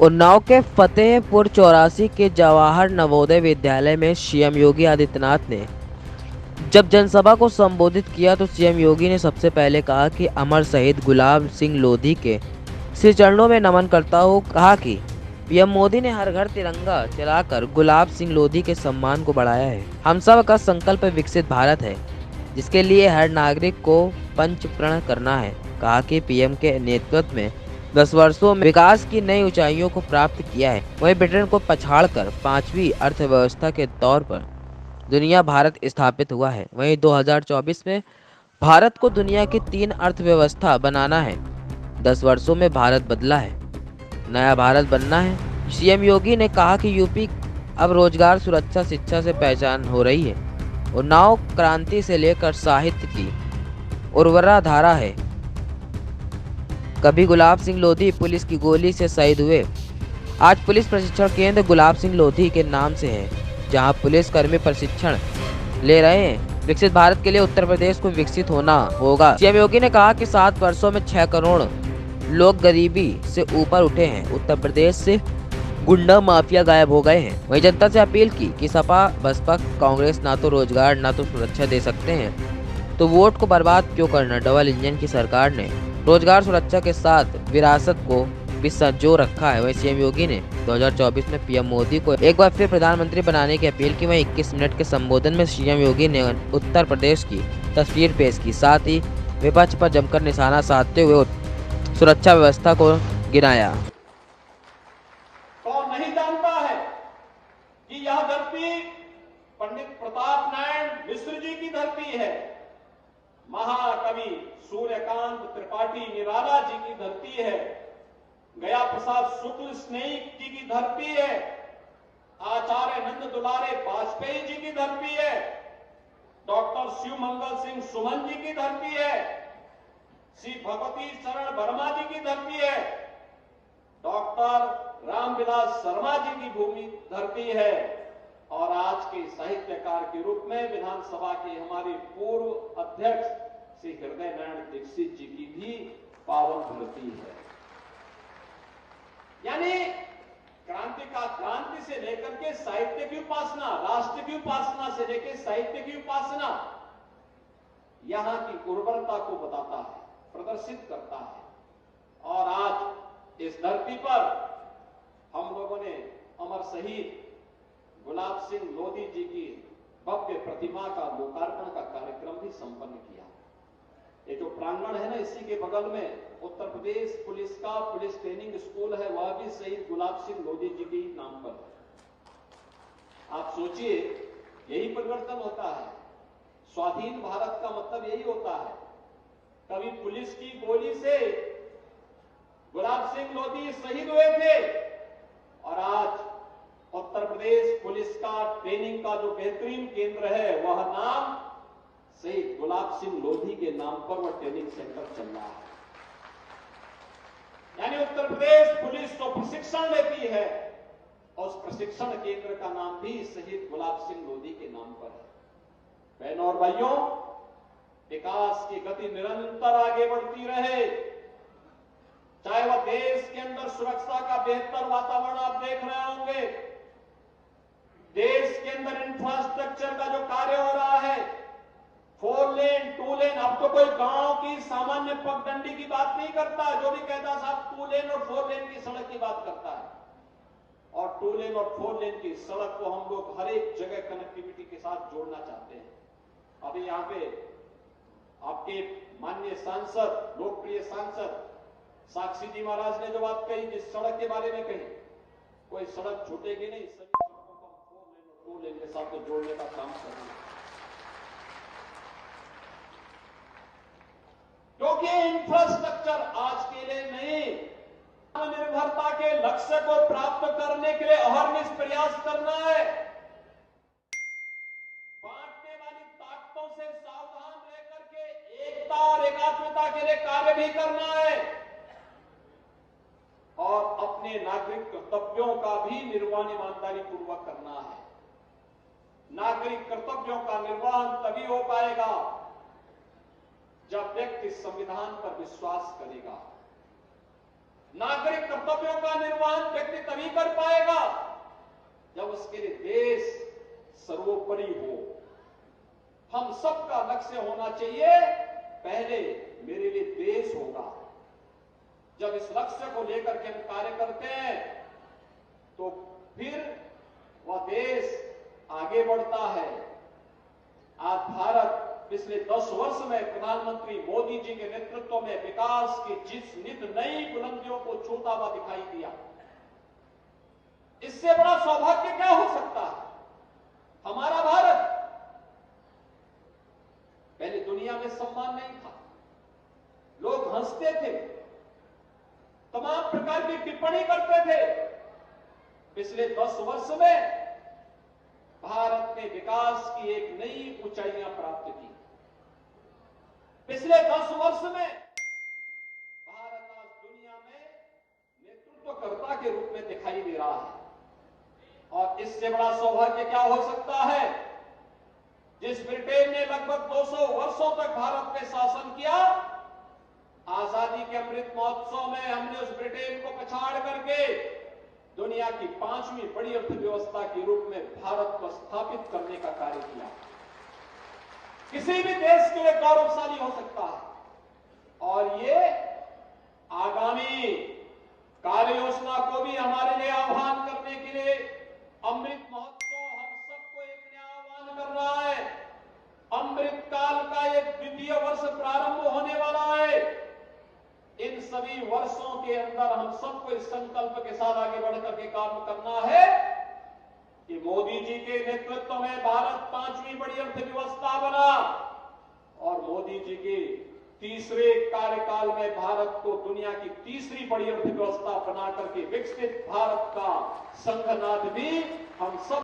उन्नाव के फतेहपुर चौरासी के जवाहर नवोदय विद्यालय में सीएम योगी आदित्यनाथ ने जब जनसभा को संबोधित किया तो सीएम योगी ने सबसे पहले कहा कि अमर शहीद गुलाब सिंह लोधी के श्री चरणों में नमन करता हूँ। कहा कि पीएम मोदी ने हर घर तिरंगा चलाकर गुलाब सिंह लोधी के सम्मान को बढ़ाया है। हम सब का संकल्प विकसित भारत है, जिसके लिए हर नागरिक को पंच प्रण करना है। कहा कि पीएम के नेतृत्व में 10 वर्षों में विकास की नई ऊंचाइयों को प्राप्त किया है। वहीं ब्रिटेन को पछाड़कर 5वीं अर्थव्यवस्था के तौर पर दुनिया भारत स्थापित हुआ है। वहीं 2024 में भारत को दुनिया की 3 अर्थव्यवस्था बनाना है। 10 वर्षों में भारत बदला है, नया भारत बनना है। सीएम योगी ने कहा कि यूपी अब रोजगार, सुरक्षा, शिक्षा से पहचान हो रही है। उन्नाव क्रांति से लेकर साहित्य की उर्वरा धारा है। कभी गुलाब सिंह लोधी पुलिस की गोली से शहीद हुए। आज पुलिस प्रशिक्षण केंद्र गुलाब सिंह लोधी के नाम से है, जहां पुलिस कर्मी प्रशिक्षण ले रहे हैं। विकसित भारत के लिए उत्तर प्रदेश को विकसित होना होगा। सीएम योगी ने कहा कि 7 वर्षों में 6 करोड़ लोग गरीबी से ऊपर उठे हैं। उत्तर प्रदेश से गुंडा माफिया गायब हो गए हैं। वहीं जनता से अपील की कि सपा, बसपा, कांग्रेस ना तो रोजगार ना तो सुरक्षा दे सकते हैं, तो वोट को बर्बाद क्यों करना। डबल इंजन की सरकार ने रोजगार, सुरक्षा के साथ विरासत को भी संजो रखा है। वहीं सीएम योगी ने 2024 में पीएम मोदी को एक बार फिर प्रधानमंत्री बनाने की अपील की। वहीं 21 मिनट के संबोधन में सीएम योगी ने उत्तर प्रदेश की तस्वीर पेश की, साथ ही विपक्ष पर जमकर निशाना साधते हुए सुरक्षा व्यवस्था को गिनाया। कौन नहीं जानता है कि यह धरती पंडित प्रताप नारायण मिश्र जी की धरती है, महाकवि सूर्यकांत त्रिपाठी निराला जी की धरती है, गया प्रसाद शुक्ल स्नेहिक जी की धरती है, आचार्य नंद दुलारे वाजपेयी जी की धरती है, डॉक्टर शिव मंगल सिंह सुमन जी की धरती है, श्री भगवती शरण वर्मा जी की धरती है, डॉक्टर रामविलास शर्मा जी की भूमि धरती है, और आज के साहित्यकार के रूप में विधानसभा के हमारे पूर्व अध्यक्ष श्री हृदय नारायण दीक्षित जी की भी पावन धरती है। यानी क्रांति से लेकर के साहित्य की उपासना, राष्ट्र की उपासना से लेकर साहित्य की उपासना यहां की उर्वरता को बताता है, प्रदर्शित करता है। और आज इस धरती पर हम लोगों ने अमर शहीद गुलाब सिंह लोधी जी की भव्य प्रतिमा का लोकार्पण का कार्यक्रम भी संपन्न किया। ये जो प्रांगण है ना, इसी के बगल में उत्तर प्रदेश पुलिस का पुलिस ट्रेनिंग स्कूल है, वह भी शहीद गुलाब सिंह लोधी जी के नाम पर है। आप सोचिए, यही परिवर्तन होता है। स्वाधीन भारत का मतलब यही होता है। कभी पुलिस की गोली से गुलाब सिंह लोधी शहीद हुए थे, और आज उत्तर प्रदेश पुलिस का ट्रेनिंग का जो बेहतरीन केंद्र है, वह नाम शहीद गुलाब सिंह लोधी के नाम पर वह ट्रेनिंग सेंटर चल रहा है। यानी उत्तर प्रदेश पुलिस जो प्रशिक्षण लेती है, उस प्रशिक्षण केंद्र का नाम भी शहीद गुलाब सिंह लोधी के नाम पर है। बहनों और भाइयों, विकास की गति निरंतर आगे बढ़ती रहे, चाहे वह देश के अंदर सुरक्षा का बेहतर वातावरण आप देख रहे होंगे, देश के अंदर इंफ्रास्ट्रक्चर का जो कार्य हो रहा है, 4 लेन 2 लेन, अब तो कोई गांव की सामान्य पगडंडी की बात नहीं करता। जो भी कहता साहब 2 लेन और 4 लेन की सड़क की बात करता है, और 2 लेन और 4 लेन की सड़क को हम लोग हर एक जगह कनेक्टिविटी के साथ जोड़ना चाहते हैं। अभी यहां पे आपके माननीय सांसद, लोकप्रिय सांसद साक्षी जी महाराज ने जो बात कही, जिस सड़क के बारे में कही, कोई सड़क छूटेगी नहीं, सभी सड़कों को 4 लेन और 2 लेन के साथ तो जोड़ने का काम करेंगे, क्योंकि इंफ्रास्ट्रक्चर आज के लिए नहीं, आत्मनिर्भरता के लक्ष्य को प्राप्त करने के लिए अहर्निश प्रयास करना है। बांटने वाली ताकतों से सावधान रहकर के एकता और एकात्मता के लिए कार्य भी करना है, और अपने नागरिक कर्तव्यों का भी निर्वहन ईमानदारी पूर्वक करना है। नागरिक कर्तव्यों का निर्वहन तभी हो पाएगा जब व्यक्ति संविधान पर विश्वास करेगा। नागरिक कर्तव्यों का निर्वहन व्यक्ति तभी कर पाएगा जब उसके लिए देश सर्वोपरि हो। हम सबका लक्ष्य होना चाहिए, पहले मेरे लिए देश होगा। जब इस लक्ष्य को लेकर के हम कार्य करते हैं तो फिर वह देश आगे बढ़ता है। आज भारत पिछले 10 वर्ष में प्रधानमंत्री मोदी जी के नेतृत्व में विकास की जिस नित नई बुलंदियों को छूता हुआ दिखाई दिया, इससे बड़ा सौभाग्य क्या हो सकता है। हमारा भारत पहले दुनिया में सम्मान नहीं था, लोग हंसते थे, तमाम प्रकार की टिप्पणी करते थे। पिछले 10 वर्ष में भारत ने विकास की एक नई ऊंचाइयां प्राप्त की। पिछले 10 वर्ष में भारत आज दुनिया में नेतृत्वकर्ता के रूप में दिखाई दे रहा है। और इससे बड़ा सौभाग्य क्या हो सकता है। जिस ब्रिटेन ने लगभग 200 वर्षों तक भारत पे शासन किया, आजादी के अमृत महोत्सव में हमने उस ब्रिटेन को पछाड़ करके दुनिया की 5वीं बड़ी अर्थव्यवस्था के रूप में भारत को स्थापित करने का कार्य किया। किसी भी देश के लिए गौरवशाली हो सकता है। और ये आगामी कार्य योजना को भी हमारे लिए आह्वान करने के लिए अमृत महोत्सव हम सबको एक नया आह्वान कर रहा है। अमृत काल का एक द्वितीय वर्ष प्रारंभ होने वाला है। इन सभी वर्षों के अंदर हम सबको इस संकल्प के साथ आगे बढ़कर के काम करना है कि मोदी जी के नेतृत्व में भारत 5वीं बड़ी अर्थव्यवस्था बना और मोदी जी के तीसरे कार्यकाल में भारत को दुनिया की तीसरी बड़ी अर्थव्यवस्था बना करके विकसित भारत का संघनाद भी हम सब